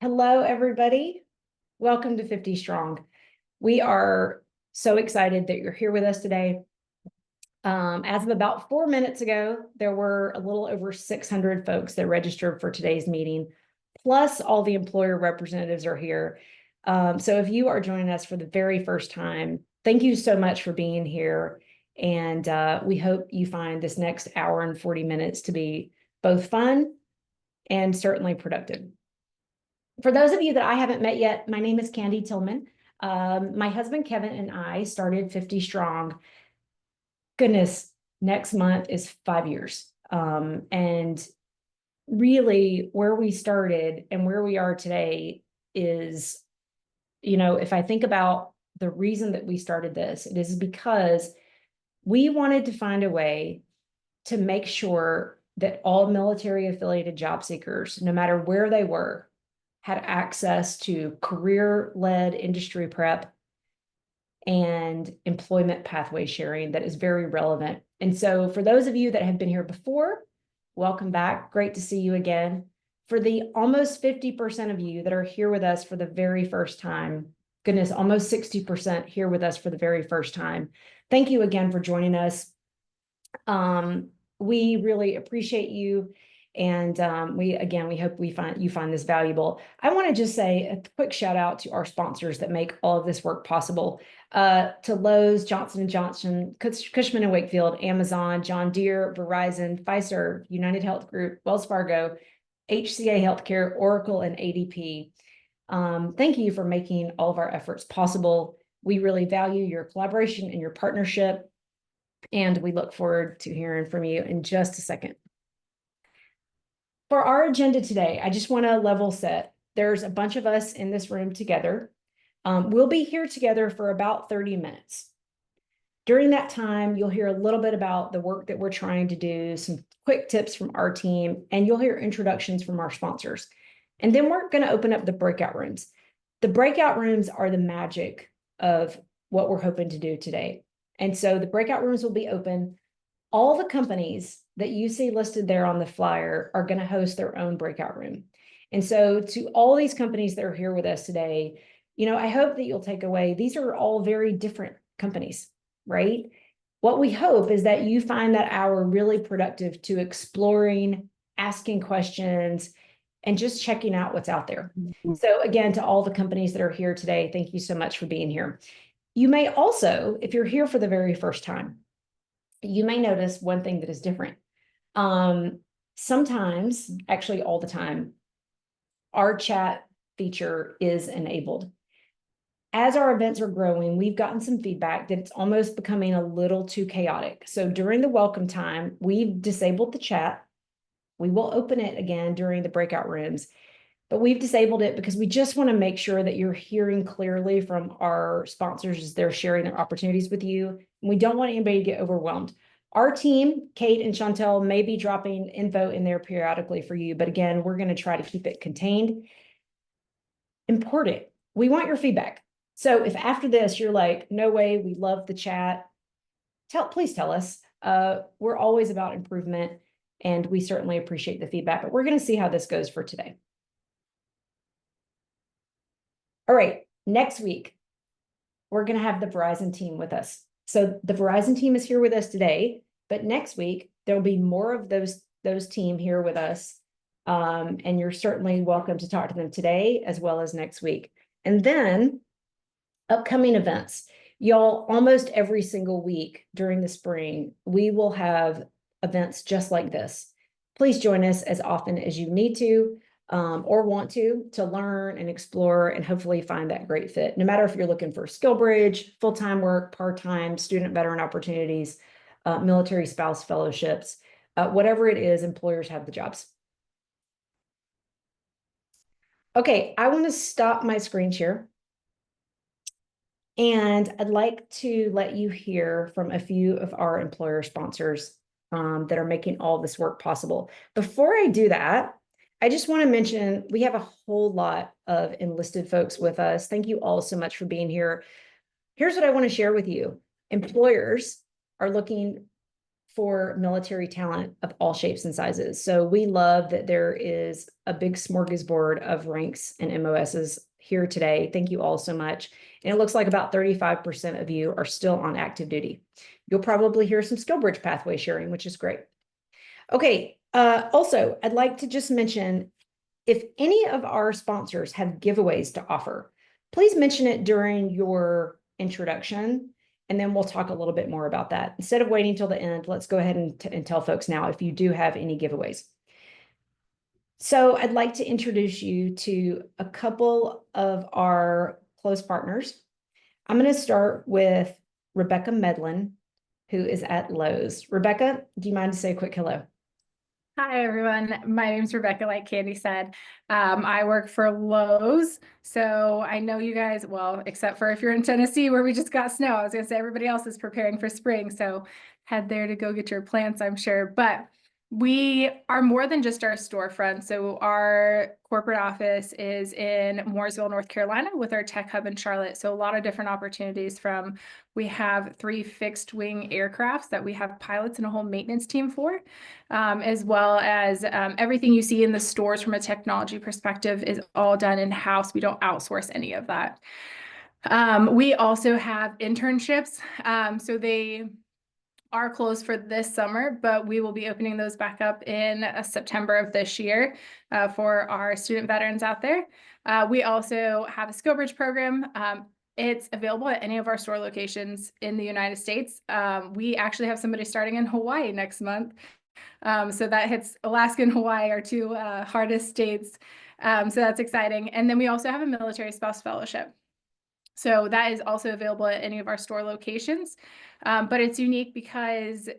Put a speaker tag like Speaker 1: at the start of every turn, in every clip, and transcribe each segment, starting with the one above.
Speaker 1: Hello, everybody. Welcome to 50 Strong. We are so excited that you're here with us today. As of about 4 minutes ago, there were a little over 600 folks that registered for today's meeting, plus all the employer representatives are here. So if you are joining us for the very first time, thank you so much for being here. And we hope you find this next hour and 40 minutes to be both fun and certainly productive. For those of you that I haven't met yet, my name is Candy Tillman. My husband, Kevin, and I started 50 Strong. Goodness, next month is 5 years. And really where we started and where we are today is, if I think about the reason that we started this, it is because we wanted to find a way to make sure that all military affiliated job seekers, no matter where they were, had access to career-led industry prep and employment pathway sharing that is very relevant. And so for those of you that have been here before, welcome back. Great to see you again. For the almost 50% of you that are here with us for the very first time, goodness, almost 60% here with us for the very first time. Thank you again for joining us. We really appreciate you. And we hope you find this valuable. I want to just say a quick shout out to our sponsors that make all of this work possible. To Lowe's, Johnson & Johnson, Cushman & Wakefield, Amazon, John Deere, Verizon, Fiserv, United Health Group, Wells Fargo, HCA Healthcare, Oracle, and ADP. Thank you for making all of our efforts possible. We really value your collaboration and your partnership. And we look forward to hearing from you in just a second. For our agenda today, I just want to level set. There's a bunch of us in this room together. We'll be here together for about 30 minutes. During that time, you'll hear a little bit about the work that we're trying to do, some quick tips from our team, and you'll hear introductions from our sponsors. And then we're going to open up the breakout rooms. The breakout rooms are the magic of what we're hoping to do today. And so the breakout rooms will be open. All the companies that you see listed there on the flyer are going to host their own breakout room. And so to all these companies that are here with us today, I hope that you'll take away, these are all very different companies, right? What we hope is that you find that hour really productive to exploring, asking questions, and just checking out what's out there. So again, to all the companies that are here today, thank you so much for being here. You may also, if you're here for the very first time, you may notice one thing that is different. Sometimes, actually all the time, our chat feature is enabled. As our events are growing, we've gotten some feedback that it's almost becoming a little too chaotic. So during the welcome time, we've disabled the chat. We will open it again during the breakout rooms, but we've disabled it because we just want to make sure that you're hearing clearly from our sponsors as they're sharing their opportunities with you. And we don't want anybody to get overwhelmed. Our team, Kate and Chantel, may be dropping info in there periodically for you, but again, we're going to try to keep it contained. Important. We want your feedback. So if after this you're like, no way, we love the chat, please tell us. We're always about improvement, and we certainly appreciate the feedback, but we're going to see how this goes for today. All right, next week, we're going to have the Verizon team with us. So the Verizon team is here with us today, but next week, there'll be more of those team here with us. And you're certainly welcome to talk to them today as well as next week. And then upcoming events. Y'all, almost every single week during the spring, we will have events just like this. Please join us as often as you need to. Or want to learn and explore and hopefully find that great fit. No matter if you're looking for skill bridge, full-time work, part-time, student veteran opportunities, military spouse fellowships, whatever it is, employers have the jobs. Okay, I want to stop my screen share. And I'd like to let you hear from a few of our employer sponsors that are making all this work possible. Before I do that, I just want to mention we have a whole lot of enlisted folks with us. Thank you all so much for being here. Here's what I want to share with you. Employers are looking for military talent of all shapes and sizes. So we love that there is a big smorgasbord of ranks and MOSs here today. Thank you all so much. And it looks like about 35% of you are still on active duty. You'll probably hear some SkillBridge pathway sharing, which is great. Okay, also, I'd like to just mention, if any of our sponsors have giveaways to offer, please mention it during your introduction, and then we'll talk a little bit more about that. Instead of waiting till the end, let's go ahead and tell folks now if you do have any giveaways. So I'd like to introduce you to a couple of our close partners. I'm going to start with Rebecca Medlin, who is at Lowe's. Rebecca, do you mind to say a quick hello?
Speaker 2: Hi, everyone. My name's Rebecca, like Candy said. I work for Lowe's, so I know you guys, well, except for if you're in Tennessee where we just got snow. I was going to say everybody else is preparing for spring, so head there to go get your plants, I'm sure. But we are more than just our storefront. So our corporate office is in Mooresville, North Carolina, with our tech hub in Charlotte. So a lot of different opportunities from, we have 3 fixed wing aircrafts that we have pilots and a whole maintenance team for, as well as everything you see in the stores from a technology perspective is all done in-house. We don't outsource any of that. We also have internships. So they are closed for this summer, but we will be opening those back up in September of this year for our student veterans out there. We also have a SkillBridge program. It's available at any of our store locations in the United States. We actually have somebody starting in Hawaii next month. So that hits Alaska and Hawaii, our 2 hardest states. So that's exciting. And then we also have a military spouse fellowship. So that is also available at any of our store locations, but it's unique because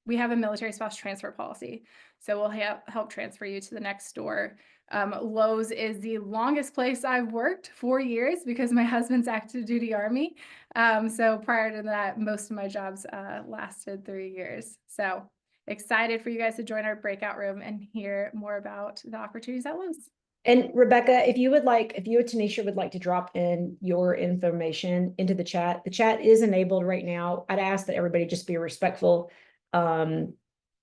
Speaker 2: we have a military spouse transfer policy. So we'll help transfer you to the next store. Lowe's is the longest place I've worked, 4 years, because my husband's active duty Army. So prior to that, most of my jobs lasted 3 years. So excited for you guys to join our breakout room and hear more about the opportunities at Lowe's.
Speaker 1: And Rebecca, if you and Tanisha would like to drop in your information into the chat is enabled right now. I'd ask that everybody just be respectful. And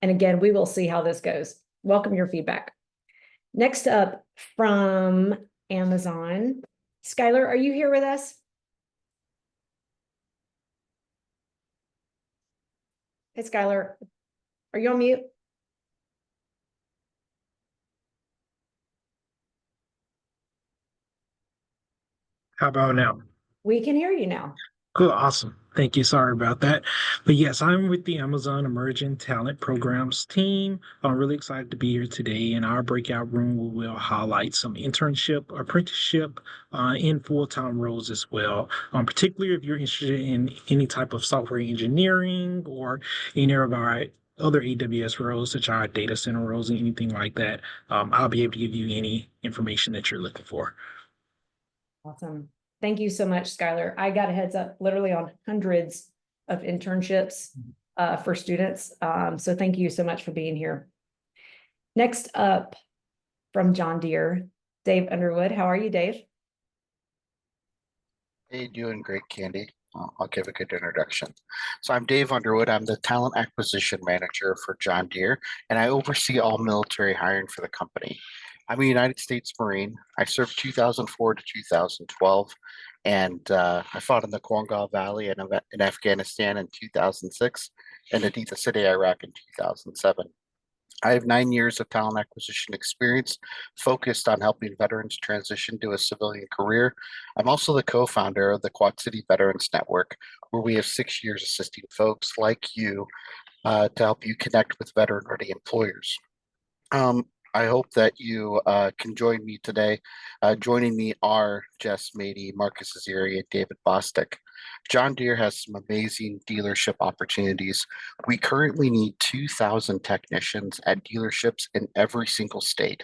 Speaker 1: again, we will see how this goes. Welcome your feedback. Next up from Amazon, Skylar, are you here with us? Hey, Skylar, are you on mute?
Speaker 3: How about now?
Speaker 1: We can hear you now.
Speaker 3: Cool, awesome. Thank you. Sorry about that. But yes, I'm with the Amazon Emerging Talent Programs team. I'm really excited to be here today. In our breakout room, we will highlight some internship, apprenticeship, and full-time roles as well. Particularly if you're interested in any type of software engineering or any of our other AWS roles, such as our data center roles and anything like that, I'll be able to give you any information that you're looking for.
Speaker 1: Awesome. Thank you so much, Skylar. I got a heads up literally on hundreds of internships for students. So thank you so much for being here. Next up from John Deere, Dave Underwood. How are you, Dave?
Speaker 4: Hey, doing great, Candy. I'll give a good introduction. So I'm Dave Underwood. I'm the Talent Acquisition Manager for John Deere, and I oversee all military hiring for the company. I'm a United States Marine. I served 2004 to 2012, and I fought in the Kwangal Valley in Afghanistan in 2006 and Aditya City, Iraq in 2007. I have 9 years of talent acquisition experience focused on helping veterans transition to a civilian career. I'm also the co-founder of the Quad City Veterans Network, where we have 6 years assisting folks like you to help you connect with veteran-ready employers. I hope that you can join me today. Joining me are Jess Mady, Marcus Aziri, and David Bostic. John Deere has some amazing dealership opportunities. We currently need 2,000 technicians at dealerships in every single state.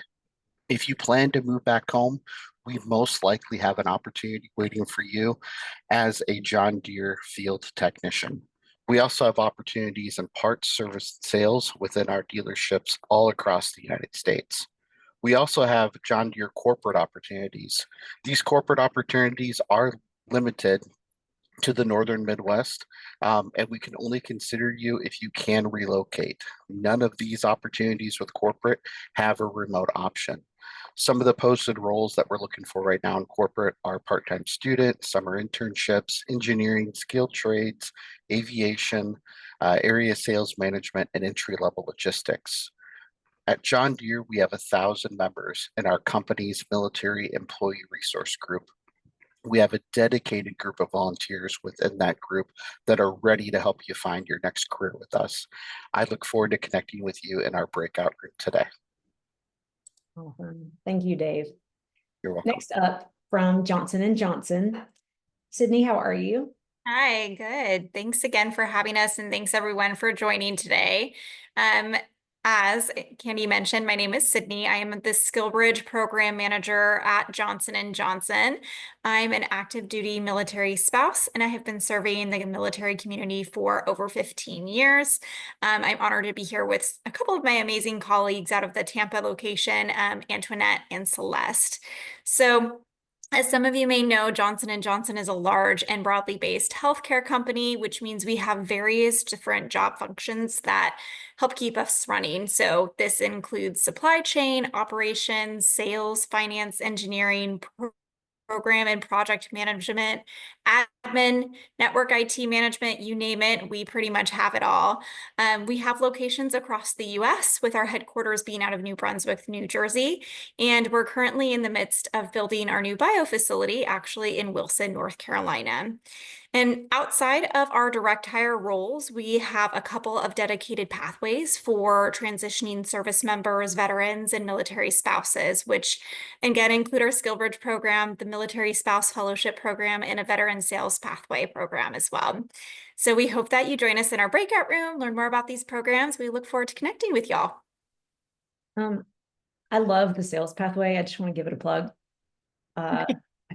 Speaker 4: If you plan to move back home, we most likely have an opportunity waiting for you as a John Deere field technician. We also have opportunities in parts, service, and sales within our dealerships all across the United States. We also have John Deere corporate opportunities. These corporate opportunities are limited to the northern Midwest, and we can only consider you if you can relocate. None of these opportunities with corporate have a remote option. Some of the posted roles that we're looking for right now in corporate are part-time student, summer internships, engineering, skilled trades, aviation, area sales management, and entry-level logistics. At John Deere, we have 1,000 members in our company's military employee resource group. We have a dedicated group of volunteers within that group that are ready to help you find your next career with us. I look forward to connecting with you in our breakout room today.
Speaker 1: Awesome. Thank you, Dave.
Speaker 4: You're welcome.
Speaker 1: Next up from Johnson & Johnson. Sydney, how are you?
Speaker 5: Hi, good. Thanks again for having us, and thanks everyone for joining today. As Candy mentioned, my name is Sydney. I am the SkillBridge Program Manager at Johnson & Johnson. I'm an active duty military spouse, and I have been serving the military community for over 15 years. I'm honored to be here with a couple of my amazing colleagues out of the Tampa location, Antoinette and Celeste. So, as some of you may know, Johnson & Johnson is a large and broadly based healthcare company, which means we have various different job functions that help keep us running. So this includes supply chain, operations, sales, finance, engineering, program and project management, admin, network IT management, you name it, we pretty much have it all. We have locations across the US, with our headquarters being out of New Brunswick, New Jersey, and we're currently in the midst of building our new bio facility, actually in Wilson, North Carolina. And outside of our direct hire roles, we have a couple of dedicated pathways for transitioning service members, veterans, and military spouses, which again include our SkillBridge program, the Military Spouse Fellowship program, and a Veteran Sales Pathway program as well. So we hope that you join us in our breakout room, learn more about these programs. We look forward to connecting with y'all.
Speaker 1: I love the sales pathway. I just want to give it a plug. I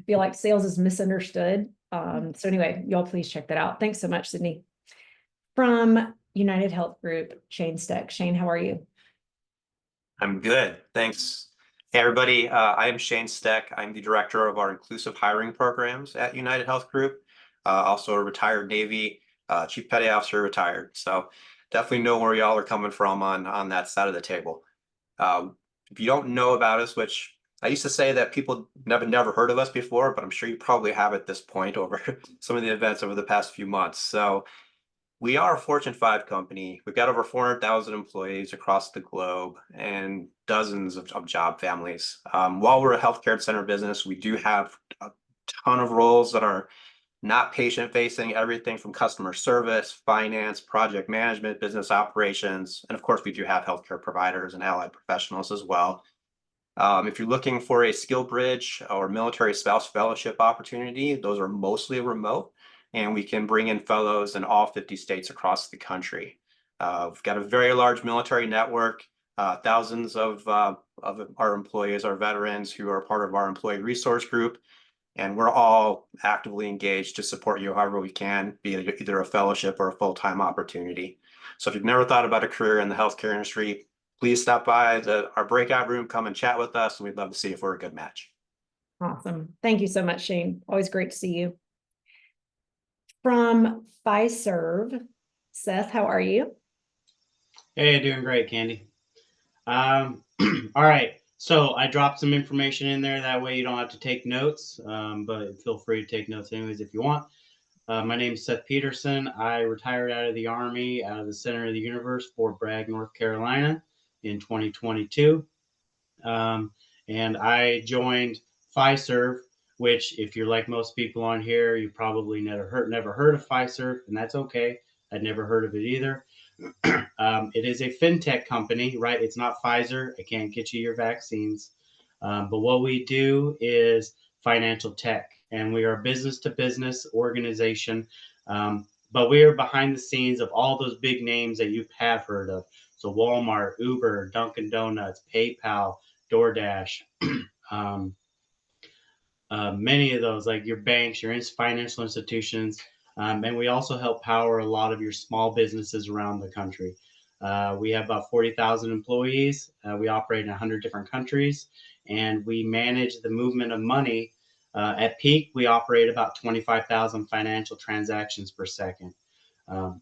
Speaker 1: feel like sales is misunderstood. So anyway, y'all please check that out. Thanks so much, Sydney. From United Health Group, Shane Steck. Shane, how are you?
Speaker 6: I'm good, thanks. Hey everybody, I am Shane Steck. I'm the director of our inclusive hiring programs at United Health Group. Also a retired Navy, Chief Petty Officer retired. So definitely know where y'all are coming from on that side of the table. If you don't know about us, which I used to say that people never heard of us before, but I'm sure you probably have at this point over some of the events over the past few months. So we are a Fortune 5 company. We've got over 400,000 employees across the globe and dozens of job families. While we're a healthcare center business, we do have a ton of roles that are not patient facing, everything from customer service, finance, project management, business operations. And of course, we do have healthcare providers and allied professionals as well. If you're looking for a SkillBridge or military spouse fellowship opportunity, those are mostly remote, and we can bring in fellows in all 50 states across the country. We've got a very large military network. Thousands of our employees are veterans who are part of our employee resource group, and we're all actively engaged to support you however we can, be it either a fellowship or a full-time opportunity. So if you've never thought about a career in the healthcare industry, please stop by our breakout room, come and chat with us, and we'd love to see if we're a good match.
Speaker 1: Awesome. Thank you so much, Shane. Always great to see you. From Fiserv, Seth, how are you?
Speaker 7: Hey, doing great, Candy. All right. So I dropped some information in there. That way you don't have to take notes, but feel free to take notes anyways if you want. My name is Seth Peterson. I retired out of the Army, out of the center of the universe, Fort Bragg, North Carolina in 2022. And I joined Fiserv, which if you're like most people on here, you probably never heard of Fiserv, and that's okay. I'd never heard of it either. It is a fintech company, right? It's not Pfizer. I can't get you your vaccines. But what we do is financial tech, and we are a business to business organization. But we are behind the scenes of all those big names that you have heard of. So Walmart, Uber, Dunkin' Donuts, PayPal, DoorDash, many of those, like your banks, your financial institutions. And we also help power a lot of your small businesses around the country. We have about 40,000 employees. We operate in 100 different countries, and we manage the movement of money At peak, we operate about 25,000 financial transactions per second. Um,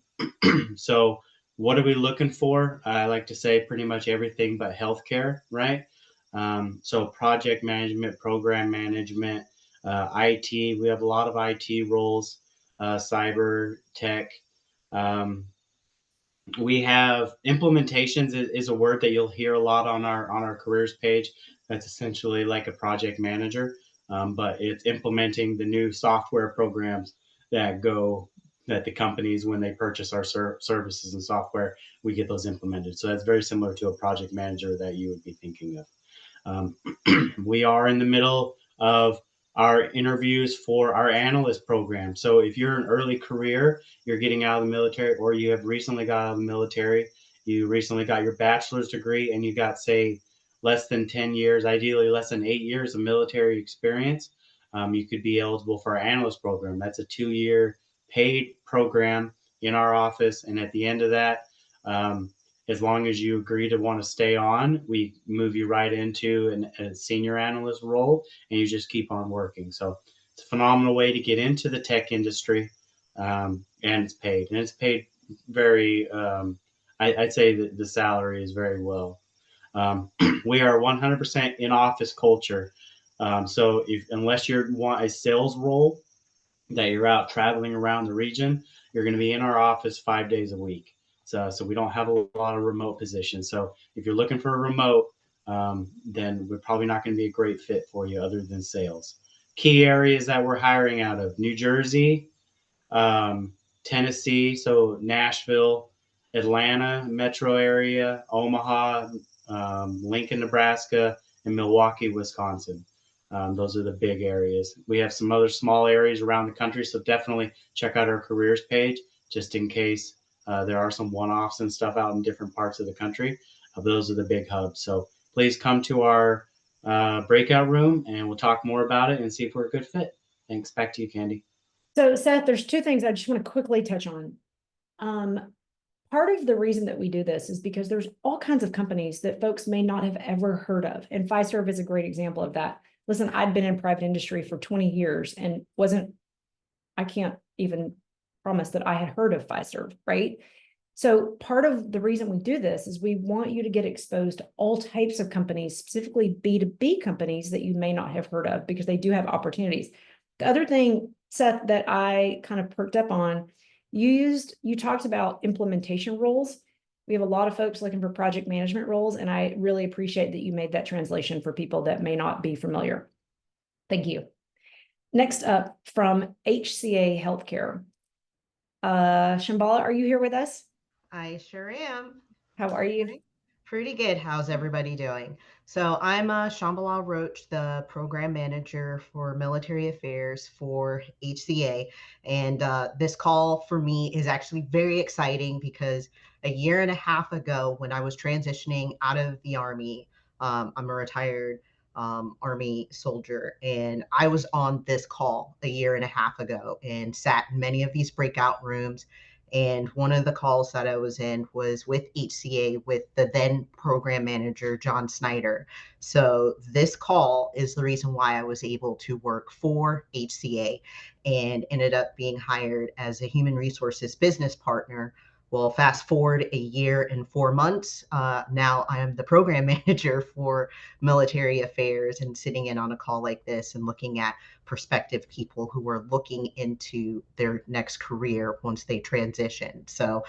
Speaker 7: so what are we looking for? I like to say pretty much everything but healthcare, right? So project management, program management, IT, we have a lot of IT roles, cyber tech. Um, we have implementations is a word that you'll hear a lot on our careers page. That's essentially like a project manager, but it's implementing the new software programs that go that the companies, when they purchase our services and software, we get those implemented. So that's very similar to a project manager that you would be thinking of. Um, we are in the middle of our interviews for our analyst program. So if you're an early career, you're getting out of the military, or you have recently got out of the military, you recently got your bachelor's degree, and you got, say, less than 10 years, ideally less than 8 years of military experience, you could be eligible for our analyst program. That's a 2-year paid program in our office. And at the end of that, as long as you agree to want to stay on, we move you right into a senior analyst role, and you just keep on working. So it's a phenomenal way to get into the tech industry, and it's paid. And it's paid very, I'd say that the salary is very well. We are 100% in office culture. So unless you want a sales role that you're out traveling around the region, you're going to be in our office 5 days a week. So we don't have a lot of remote positions. So if you're looking for a remote, then we're probably not going to be a great fit for you other than sales. Key areas that we're hiring out of: New Jersey, um, Tennessee, so Nashville, Atlanta, metro area, Omaha, Lincoln, Nebraska, and Milwaukee, Wisconsin. Those are the big areas. We have some other small areas around the country, so definitely check out our careers page just in case there are some one-offs and stuff out in different parts of the country. Those are the big hubs. So please come to our breakout room, and we'll talk more about it and see if we're a good fit. Thanks. Back to you, Candy.
Speaker 1: So Seth, there's two things I just want to quickly touch on. Part of the reason that we do this is because there's all kinds of companies that folks may not have ever heard of. And Fiserv is a great example of that. Listen, I'd been in private industry for 20 years and I can't even promise that I had heard of Fiserv, right? So part of the reason we do this is we want you to get exposed to all types of companies, specifically B2B companies that you may not have heard of, because they do have opportunities. The other thing, Seth, that I kind of perked up on, you talked about implementation roles. We have a lot of folks looking for project management roles, and I really appreciate that you made that translation for people that may not be familiar. Thank you. Next up, from HCA Healthcare. Shambhala, are you here with us?
Speaker 8: I sure am.
Speaker 1: How are you?
Speaker 8: Pretty good. How's everybody doing? So I'm Shambhala Roach, the program manager for military affairs for HCA. And this call for me is actually very exciting because a year and a half ago, when I was transitioning out of the Army, I'm a retired Army soldier, and I was on this call a year and a half ago and sat in many of these breakout rooms. And one of the calls that I was in was with HCA with the then program manager, John Snyder. So this call is the reason why I was able to work for HCA and ended up being hired as a human resources business partner. Well, fast forward a year and 4 months. Now I am the program manager for military affairs and sitting in on a call like this and looking at prospective people who are looking into their next career once they transition. So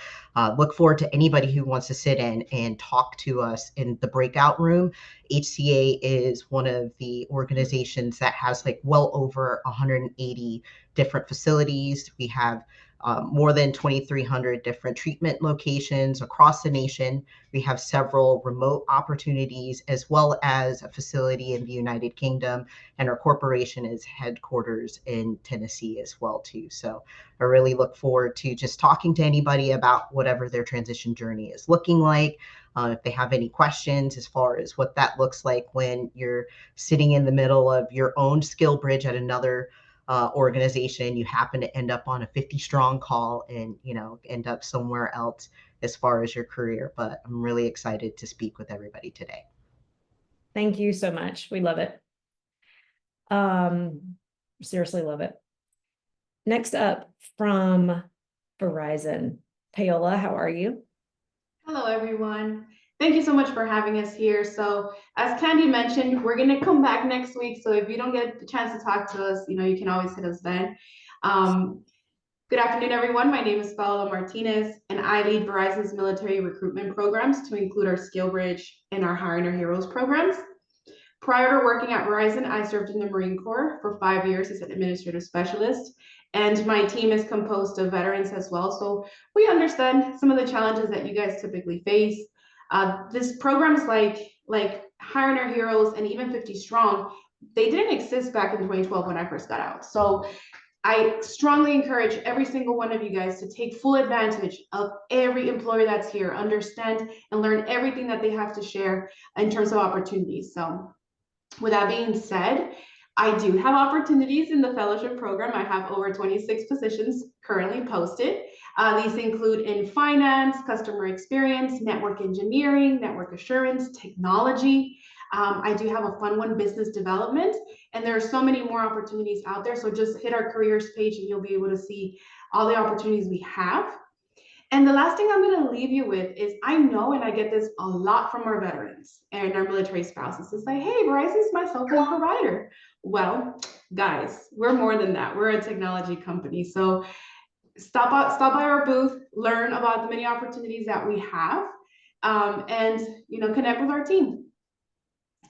Speaker 8: look forward to anybody who wants to sit in and talk to us in the breakout room. HCA is one of the organizations that has like well over 180 different facilities. We have more than 2,300 different treatment locations across the nation. We have several remote opportunities, as well as a facility in the United Kingdom, and our corporation is headquarters in Tennessee as well too. So I really look forward to just talking to anybody about whatever their transition journey is looking like. If they have any questions as far as what that looks like when you're sitting in the middle of your own skill bridge at another organization, you happen to end up on a 50-strong call and, end up somewhere else as far as your career. But I'm really excited to speak with everybody today.
Speaker 1: Thank you so much. We love it. Seriously love it. Next up from Verizon, Paola, how are you?
Speaker 9: Hello, everyone. Thank you so much for having us here. So as Candy mentioned, we're going to come back next week. So if you don't get the chance to talk to us, you can always hit us then. Good afternoon, everyone. My name is Paola Martinez, and I lead Verizon's military recruitment programs to include our SkillBridge and our Hiring Our Heroes programs. Prior to working at Verizon, I served in the Marine Corps for 5 years as an administrative specialist, and my team is composed of veterans as well. So we understand some of the challenges that you guys typically face. This programs like Hiring Our Heroes and even 50 Strong, they didn't exist back in 2012 when I first got out. So I strongly encourage every single one of you guys to take full advantage of every employer that's here, understand and learn everything that they have to share in terms of opportunities. So with that being said, I do have opportunities in the fellowship program. I have over 26 positions currently posted. These include in finance, customer experience, network engineering, network assurance, technology. I do have a fun one, business development, and there are so many more opportunities out there. So just hit our careers page and you'll be able to see all the opportunities we have. And the last thing I'm going to leave you with is I know, and I get this a lot from our veterans and our military spouses. It's like, hey, Verizon's my cell phone provider. Well, guys, we're more than that. We're a technology company. So stop by our booth, learn about the many opportunities that we have, and connect with our team.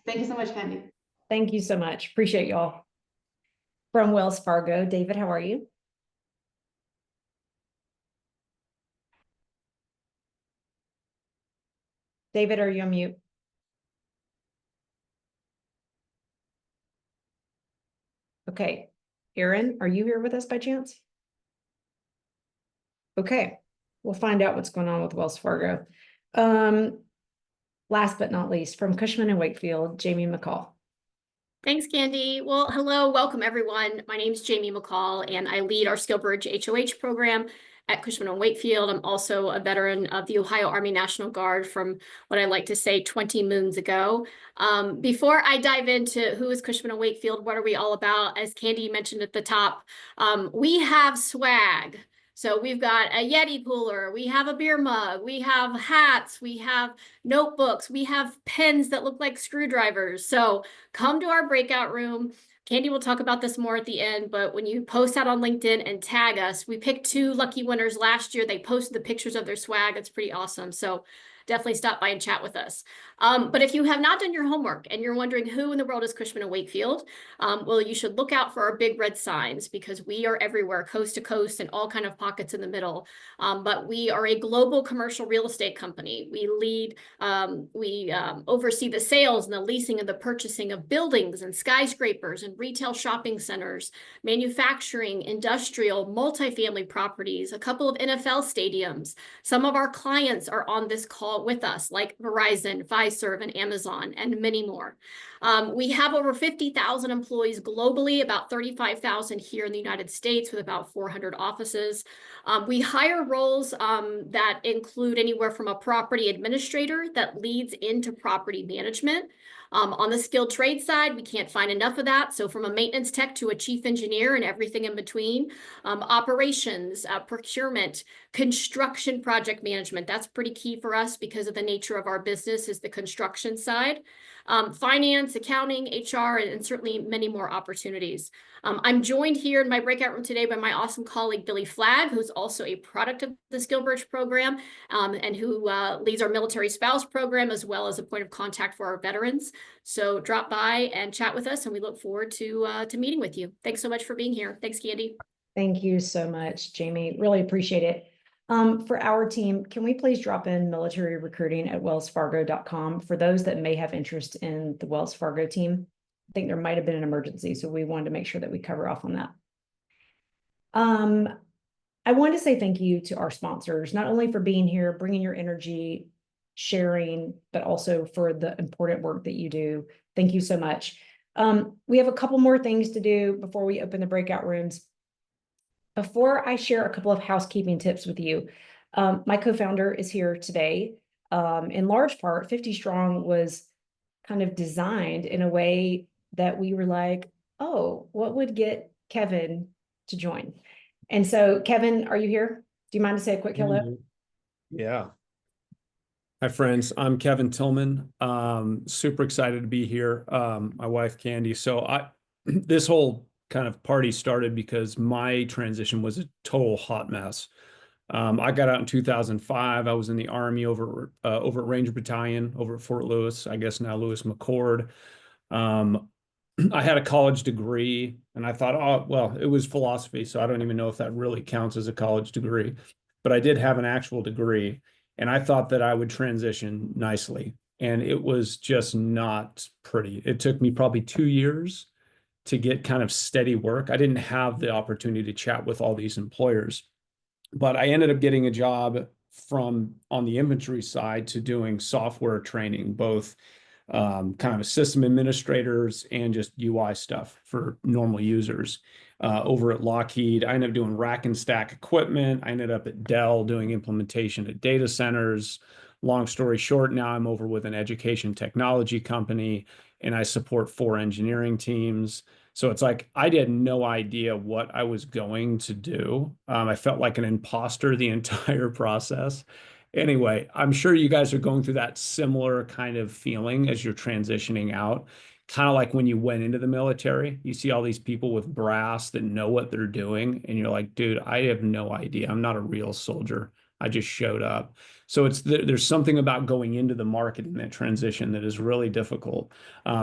Speaker 9: Thank you so much, Candy.
Speaker 1: Thank you so much. Appreciate y'all. From Wells Fargo, David, how are you? David, are you on mute? Okay. Aaron, are you here with us by chance? Okay. We'll find out what's going on with Wells Fargo. Last but not least, from Cushman & Wakefield, Jamie McCall.
Speaker 10: Thanks, Candy. Well, hello, welcome everyone. My name is Jamie McCall, and I lead our SkillBridge HOH program at Cushman & Wakefield. I'm also a veteran of the Ohio Army National Guard from what I like to say 20 moons ago. Before I dive into who is Cushman & Wakefield, what are we all about, as Candy mentioned at the top, we have swag. So we've got a Yeti cooler, we have a beer mug, we have hats, we have notebooks, we have pens that look like screwdrivers. So come to our breakout room. Candy will talk about this more at the end, but when you post out on LinkedIn and tag us, we picked 2 lucky winners last year. They posted the pictures of their swag. It's pretty awesome. So definitely stop by and chat with us. But if you have not done your homework and you're wondering who in the world is Cushman & Wakefield, well, you should look out for our big red signs because we are everywhere, coast to coast and all kind of pockets in the middle. But we are a global commercial real estate company. We lead, we oversee the sales and the leasing and the purchasing of buildings and skyscrapers and retail shopping centers, manufacturing, industrial, multifamily properties, a couple of NFL stadiums. Some of our clients are on this call with us, like Verizon, Fiserv, and Amazon, and many more. We have over 50,000 employees globally, about 35,000 here in the United States with about 400 offices. We hire roles that include anywhere from a property administrator that leads into property management. On the skilled trade side, we can't find enough of that. So from a maintenance tech to a chief engineer and everything in between, operations, procurement, construction project management, that's pretty key for us because of the nature of our business is the construction side. Finance, accounting, HR, and certainly many more opportunities. I'm joined here in my breakout room today by my awesome colleague, Billy Flagg, who's also a product of the SkillBridge program and who leads our military spouse program, as well as a point of contact for our veterans. So drop by and chat with us, and we look forward to meeting with you. Thanks so much for being here. Thanks, Candy.
Speaker 1: Thank you so much, Jamie. Really appreciate it. For our team, can we please drop in military recruiting at wellsfargo.com for those that may have interest in the Wells Fargo team? I think there might have been an emergency, so we wanted to make sure that we cover off on that. I want to say thank you to our sponsors, not only for being here, bringing your energy, sharing, but also for the important work that you do. Thank you so much. We have a couple more things to do before we open the breakout rooms. Before I share a couple of housekeeping tips with you, my co-founder is here today. In large part, 50 Strong was kind of designed in a way that we were like, oh, what would get Kevin to join. And so, Kevin, are you here? Do you mind to say a quick hello?
Speaker 11: Yeah. Hi, friends. I'm Kevin Tillman. Super excited to be here. My wife, Candy. This whole kind of party started because my transition was a total hot mess. I got out in 2005. I was in the Army over at Ranger Battalion over at Fort Lewis, I guess now Lewis McChord. I had a college degree and I thought, oh, well, it was philosophy. So I don't even know if that really counts as a college degree, but I did have an actual degree and I thought that I would transition nicely. And it was just not pretty. It took me probably 2 years to get kind of steady work. I didn't have the opportunity to chat with all these employers, but I ended up getting a job from on the inventory side to doing software training, both kind of system administrators and just UI stuff for normal users. Over at Lockheed, I ended up doing rack and stack equipment. I ended up at Dell doing implementation at data centers. Long story short, now I'm over with an education technology company and I support 4 engineering teams. So it's like I had no idea what I was going to do. I felt like an imposter the entire process. Anyway, I'm sure you guys are going through that similar kind of feeling as you're transitioning out. Kind of like when you went into the military, you see all these people with brass that know what they're doing, and you're like, dude, I have no idea. I'm not a real soldier. I just showed up. So there's something about going into the market in that transition that is really difficult.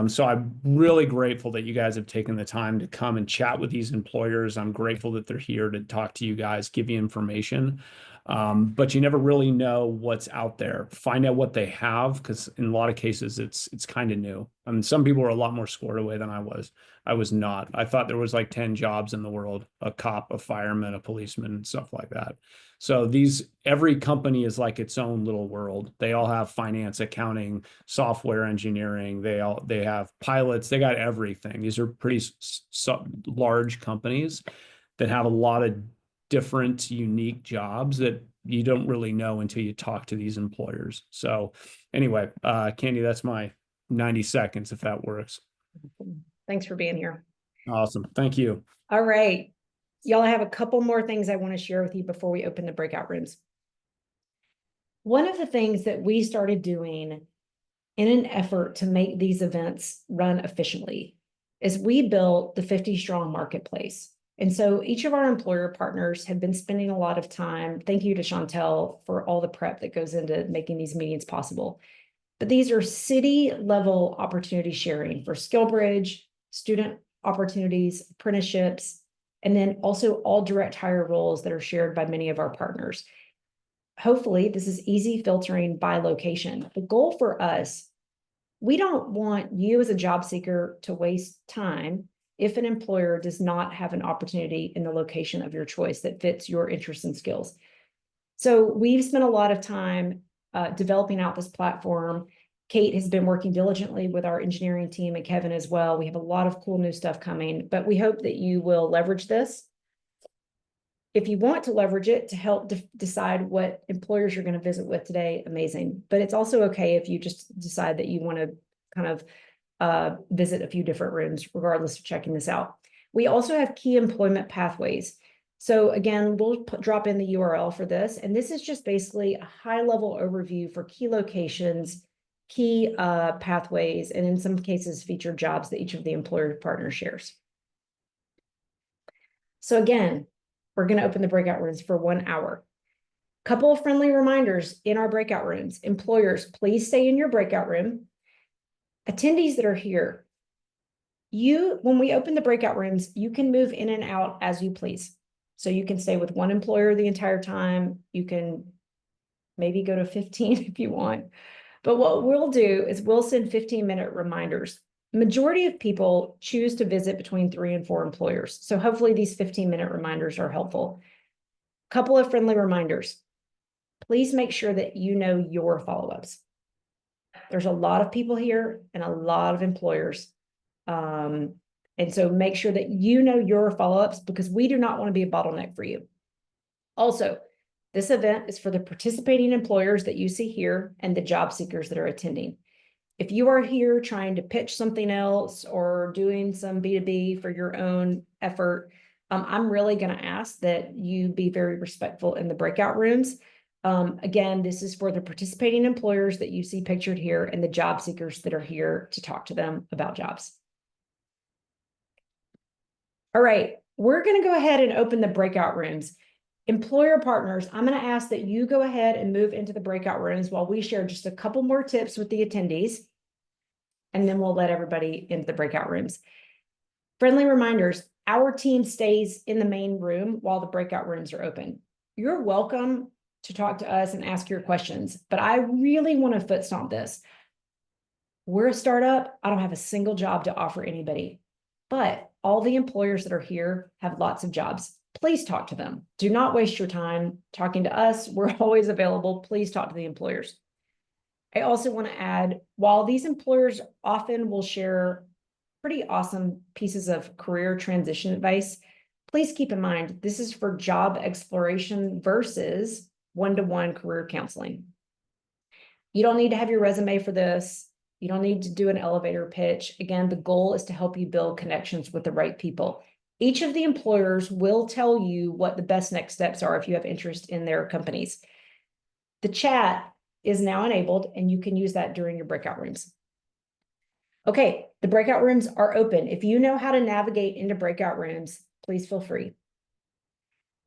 Speaker 11: So I'm really grateful that you guys have taken the time to come and chat with these employers. I'm grateful that they're here to talk to you guys, give you information. But you never really know what's out there. Find out what they have, because in a lot of cases it's kind of new. I mean, some people are a lot more squared away than I was. I was not. I thought there was like 10 jobs in the world: a cop, a fireman, a policeman, and stuff like that. So every company is like its own little world. They all have finance, accounting, software engineering. They have pilots. They got everything. These are pretty large companies that have a lot of different unique jobs that you don't really know until you talk to these employers. So anyway, Candy, that's my 90 seconds, if that works.
Speaker 1: Thanks for being here.
Speaker 11: Awesome. Thank you.
Speaker 1: All right. Y'all, I have a couple more things I want to share with you before we open the breakout rooms. One of the things that we started doing in an effort to make these events run efficiently is we built the 50 Strong Marketplace. And so each of our employer partners have been spending a lot of time. Thank you to Chantel for all the prep that goes into making these meetings possible. But these are city level opportunity sharing for SkillBridge, student opportunities, apprenticeships, and then also all direct hire roles that are shared by many of our partners. Hopefully, this is easy filtering by location. The goal for us, we don't want you as a job seeker to waste time if an employer does not have an opportunity in the location of your choice that fits your interests and skills. So we've spent a lot of time developing out this platform. Kate has been working diligently with our engineering team and Kevin as well. We have a lot of cool new stuff coming, but we hope that you will leverage this. If you want to leverage it to help decide what employers you're going to visit with today, amazing. But it's also okay if you just decide that you want to kind of visit a few different rooms, regardless of checking this out. We also have key employment pathways. So again, we'll drop in the URL for this. And this is just basically a high-level overview for key locations, key pathways, and in some cases, featured jobs that each of the employer partners shares. So again, we're going to open the breakout rooms for 1 hour. Couple of friendly reminders in our breakout rooms. Employers, please stay in your breakout room. Attendees that are here, when we open the breakout rooms, you can move in and out as you please. So you can stay with one employer the entire time. You can maybe go to 15 if you want. But what we'll do is we'll send 15-minute reminders. Majority of people choose to visit between 3 and 4 employers. So hopefully these 15-minute reminders are helpful. Couple of friendly reminders. Please make sure that you know your follow-ups. There's a lot of people here and a lot of employers. And so make sure that you know your follow-ups, because we do not want to be a bottleneck for you. Also, this event is for the participating employers that you see here and the job seekers that are attending. If you are here trying to pitch something else or doing some B2B for your own effort. I'm really going to ask that you be very respectful in the breakout rooms. Again, this is for the participating employers that you see pictured here and the job seekers that are here to talk to them about jobs. All right, we're going to go ahead and open the breakout rooms. Employer partners, I'm going to ask that you go ahead and move into the breakout rooms while we share just a couple more tips with the attendees, and then we'll let everybody into the breakout rooms. Friendly reminders, our team stays in the main room while the breakout rooms are open. You're welcome to talk to us and ask your questions, but I really want to foot stomp this. We're a startup. I don't have a single job to offer anybody, but all the employers that are here have lots of jobs. Please talk to them. Do not waste your time talking to us. We're always available. Please talk to the employers. I also want to add, while these employers often will share pretty awesome pieces of career transition advice, please keep in mind, this is for job exploration versus one-to-one career counseling. You don't need to have your resume for this. You don't need to do an elevator pitch. Again, the goal is to help you build connections with the right people. Each of the employers will tell you what the best next steps are if you have interest in their companies. The chat is now enabled, and you can use that during your breakout rooms. Okay, the breakout rooms are open. If you know how to navigate into breakout rooms, please feel free.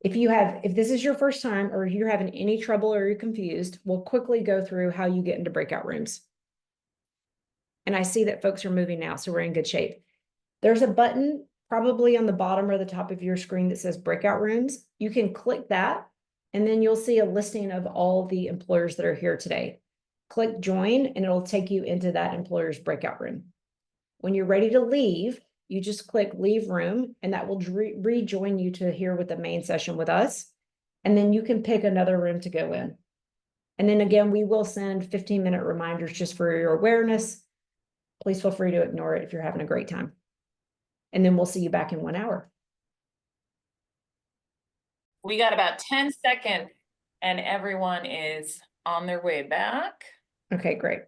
Speaker 1: If this is your first time or you're having any trouble or you're confused, we'll quickly go through how you get into breakout rooms. And I see that folks are moving now, so we're in good shape. There's a button probably on the bottom or the top of your screen that says breakout rooms. You can click that, and then you'll see a listing of all the employers that are here today. Click join, and it'll take you into that employer's breakout room. When you're ready to leave, you just click leave room, and that will rejoin you to here with the main session with us. And then you can pick another room to go in. And then again, we will send 15-minute reminders just for your awareness. Please feel free to ignore it if you're having a great time. And then we'll see you back in 1 hour.
Speaker 12: We got about 10 seconds and everyone is on their way back.
Speaker 1: Okay, great.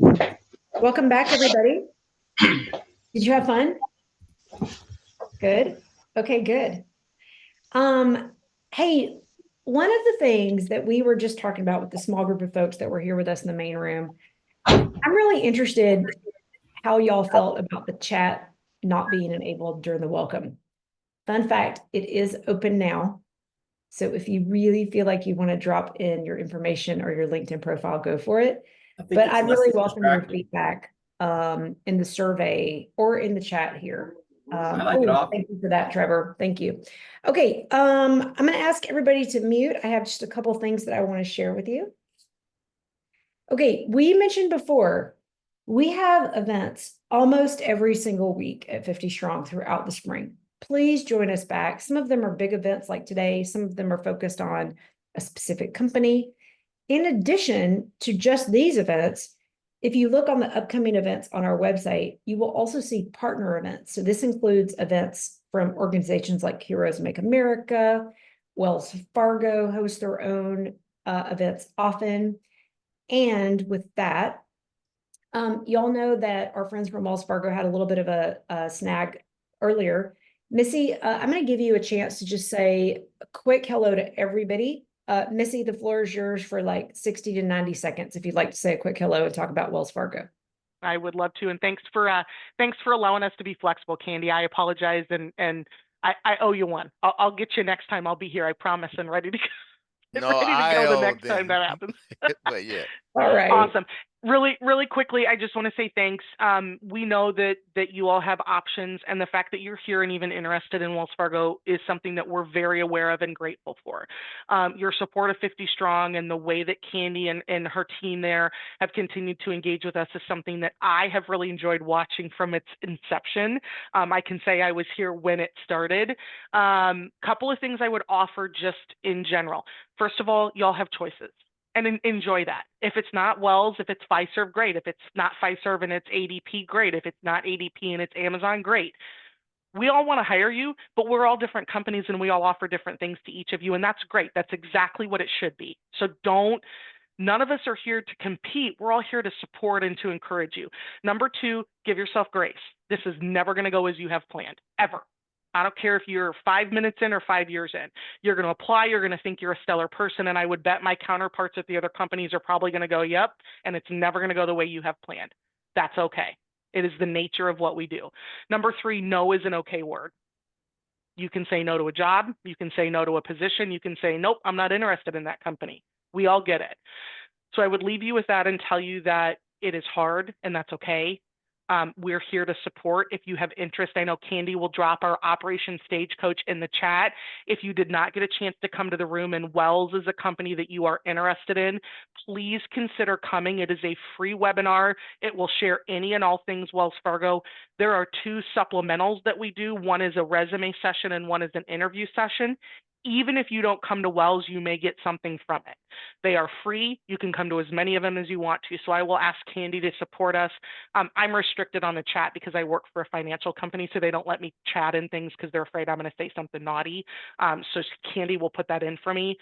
Speaker 1: Okay. Welcome back, everybody. Did you have fun? Good. Okay, good. Hey, one of the things that we were just talking about with the small group of folks that were here with us in the main room, I'm really interested how y'all felt about the chat not being enabled during the welcome. Fun fact, it is open now. So if you really feel like you want to drop in your information or your LinkedIn profile, go for it. But I really welcome your feedback in the survey or in the chat here. Thank you for that, Trevor. Thank you. Okay, I'm going to ask everybody to mute. I have just a couple things that I want to share with you. Okay, we mentioned before, we have events almost every single week at 50 Strong throughout the spring. Please join us back. Some of them are big events like today. Some of them are focused on a specific company. In addition to just these events, if you look on the upcoming events on our website, you will also see partner events. So this includes events from organizations like Heroes Make America, Wells Fargo hosts their own events often. And with that, y'all know that our friends from Wells Fargo had a little bit of a snag earlier. Missy, I'm going to give you a chance to just say a quick hello to everybody. Missy, the floor is yours for like 60 to 90 seconds if you'd like to say a quick hello and talk about Wells Fargo.
Speaker 13: I would love to, and thanks for allowing us to be flexible, Candy. I apologize, and I owe you one. I'll get you next time. I'll be here, I promise, and ready to go. The next time that happens.
Speaker 14: But yeah.
Speaker 1: All right.
Speaker 13: Awesome. Really quickly, I just want to say thanks. We know that you all have options, and the fact that you're here and even interested in Wells Fargo is something that we're very aware of and grateful for. Your support of 50 Strong and the way that Candy and her team there have continued to engage with us is something that I have really enjoyed watching from its inception. I can say I was here when it started. Couple of things I would offer just in general. First of all, y'all have choices. And enjoy that. If it's not Wells, if it's Fiserv, great. If it's not Fiserv and it's ADP, great. If it's not ADP and it's Amazon, great. We all want to hire you, but we're all different companies and we all offer different things to each of you. And that's great. That's exactly what it should be. So none of us are here to compete. We're all here to support and to encourage you. Number two, give yourself grace. This is never going to go as you have planned, ever. I don't care if you're 5 minutes in or 5 years in. You're going to apply. You're going to think you're a stellar person. And I would bet my counterparts at the other companies are probably going to go, yep. And it's never going to go the way you have planned. That's okay. It is the nature of what we do. Number three, no is an okay word. You can say no to a job. You can say no to a position. You can say, nope, I'm not interested in that company. We all get it. So I would leave you with that and tell you that it is hard and that's okay. We're here to support. If you have interest, I know Candy will drop our Operation Stagecoach in the chat. If you did not get a chance to come to the room and Wells is a company that you are interested in, please consider coming. It is a free webinar. It will share any and all things Wells Fargo. There are 2 supplementals that we do. One is a resume session and one is an interview session. Even if you don't come to Wells, you may get something from it. They are free. You can come to as many of them as you want to. So I will ask Candy to support us. I'm restricted on the chat because I work for a financial company, so they don't let me chat in things because they're afraid I'm going to say something naughty. So Candy will put that in for me.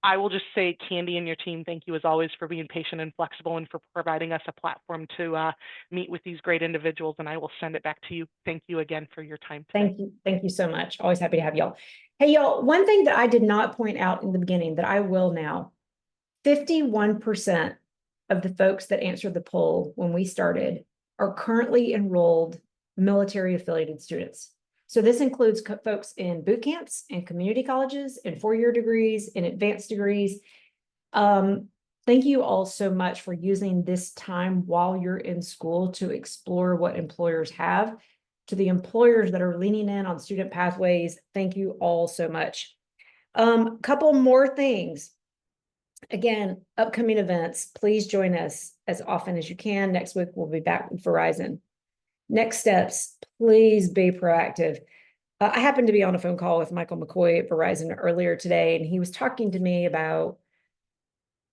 Speaker 13: I will just say, Candy and your team, thank you as always for being patient and flexible and for providing us a platform to meet with these great individuals. And I will send it back to you. Thank you again for your time today.
Speaker 1: Thank you. Thank you so much. Always happy to have y'all. Hey, y'all, one thing that I did not point out in the beginning that I will now, 51% of the folks that answered the poll when we started are currently enrolled military affiliated students. So this includes folks in boot camps and community colleges and 4-year degrees and advanced degrees. Thank you all so much for using this time while you're in school to explore what employers have. To the employers that are leaning in on student pathways, thank you all so much. Couple more things. Again, upcoming events, please join us as often as you can. Next week, we'll be back with Verizon. Next steps, please be proactive. I happened to be on a phone call with Michael McCoy at Verizon earlier today, and he was talking to me about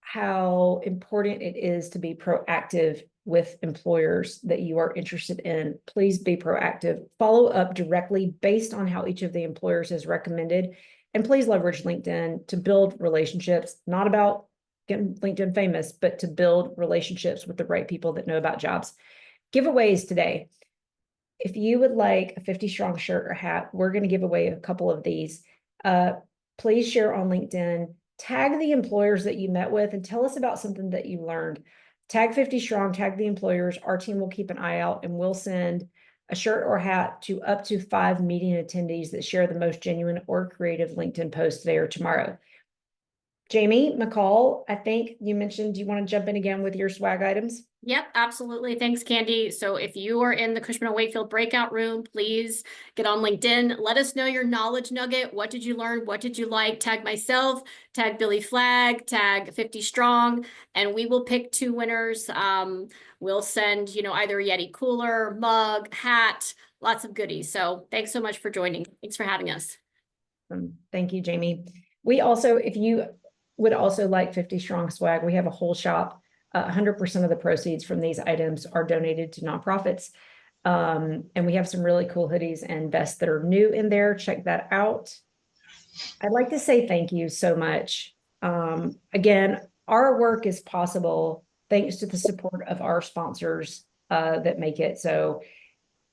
Speaker 1: how important it is to be proactive with employers that you are interested in. Please be proactive. Follow up directly based on how each of the employers has recommended. And please leverage LinkedIn to build relationships, not about getting LinkedIn famous, but to build relationships with the right people that know about jobs. Giveaways today. If you would like a 50 strong shirt or hat, we're going to give away a couple of these. Please share on LinkedIn, tag the employers that you met with and tell us about something that you learned. Tag 50 strong, tag the employers. Our team will keep an eye out and we'll send a shirt or hat to up to 5 meeting attendees that share the most genuine or creative LinkedIn post today or tomorrow. Jamie McCall, I think you mentioned you want to jump in again with your swag items.
Speaker 10: Yep, absolutely. Thanks, Candy. So if you are in the Cushman and Wakefield breakout room, please get on LinkedIn. Let us know your knowledge nugget. What did you learn? What did you like? Tag myself, tag Billy Flagg, tag 50 Strong, and we will pick 2 winners. We'll send, either a Yeti cooler, mug, hat, lots of goodies. So thanks so much for joining. Thanks for having us.
Speaker 1: Thank you, Jamie. We also, if you would also like 50 Strong swag, we have a whole shop. 100% of the proceeds from these items are donated to nonprofits. And we have some really cool hoodies and vests that are new in there. Check that out. I'd like to say thank you so much. Again, our work is possible thanks to the support of our sponsors that make it so.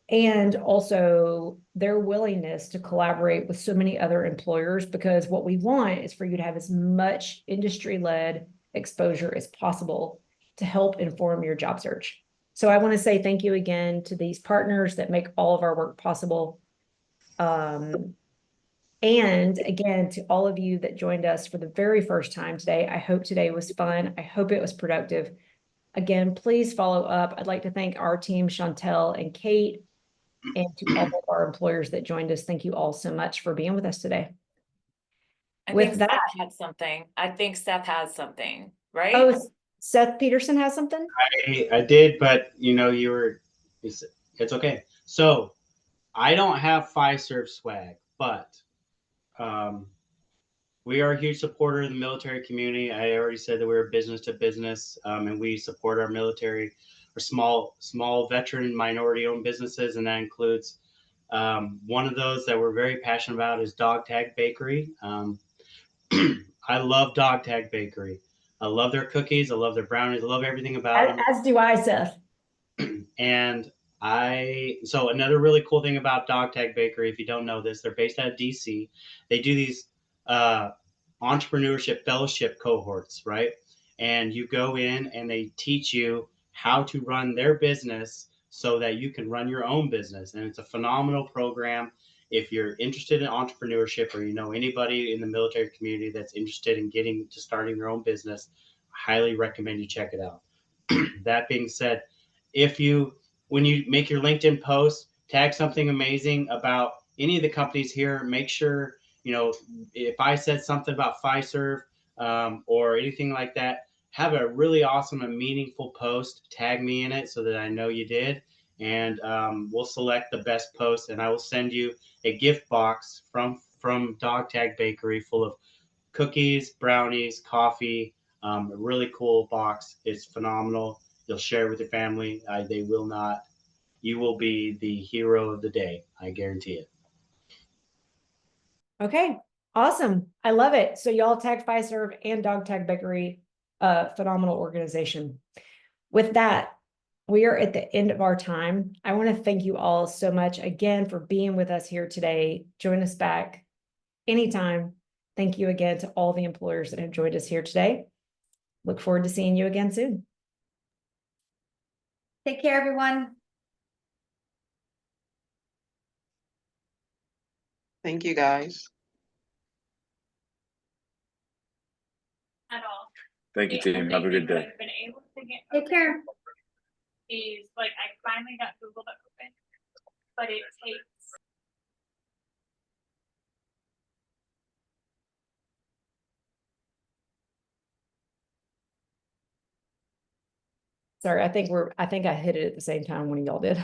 Speaker 1: And also their willingness to collaborate with so many other employers, because what we want is for you to have as much industry-led exposure as possible to help inform your job search. So I want to say thank you again to these partners that make all of our work possible. And again, to all of you that joined us for the very first time today, I hope today was fun. I hope it was productive. Again, please follow up. I'd like to thank our team, Chantel and Kate, and to all of our employers that joined us. Thank you all so much for being with us today.
Speaker 12: I
Speaker 1: With
Speaker 12: think
Speaker 1: that,
Speaker 12: Seth had something. I think Seth has something, right?
Speaker 1: oh, Seth Peterson has something?
Speaker 7: I did, but it's okay. So I don't have Fiserv swag, but we are a huge supporter of the military community. I already said that we're business to business, and we support our military, or small veteran minority owned businesses, and that includes One of those that we're very passionate about is Dog Tag Bakery. I love Dog Tag Bakery. I love their cookies. I love their brownies. I love everything about them.
Speaker 1: As do I, Seth.
Speaker 7: And so another really cool thing about Dog Tag Bakery, if you don't know this, they're based out of DC. They do these entrepreneurship fellowship cohorts, right? And you go in and they teach you how to run their business so that you can run your own business. And it's a phenomenal program. If you're interested in entrepreneurship or you know anybody in the military community that's interested in getting to starting their own business, I highly recommend you check it out. That being said, when you make your LinkedIn post, tag something amazing about any of the companies here. Make sure, if I said something about Fiserv or anything like that, have a really awesome and meaningful post. Tag me in it so that I know you did. And we'll select the best post, and I will send you a gift box from Dog Tag Bakery full of cookies, brownies, coffee. A really cool box. It's phenomenal. You'll share it with your family. They will not. You will be the hero of the day. I guarantee it.
Speaker 1: Okay, awesome. I love it. So y'all tag Fiserv and Dog Tag Bakery, phenomenal organization. With that, we are at the end of our time. I want to thank you all so much again for being with us here today. Join us back anytime. Thank you again to all the employers that have joined us here today. Look forward to seeing you again soon.
Speaker 5: Take care, everyone.
Speaker 14: Thank you, guys.
Speaker 15: At all.
Speaker 16: Thank you, team. Have a good day.
Speaker 15: I've been able to get
Speaker 5: Take care.
Speaker 15: is like I finally got Google to open, but it takes
Speaker 1: Sorry, I think I hit it at the same time when y'all did.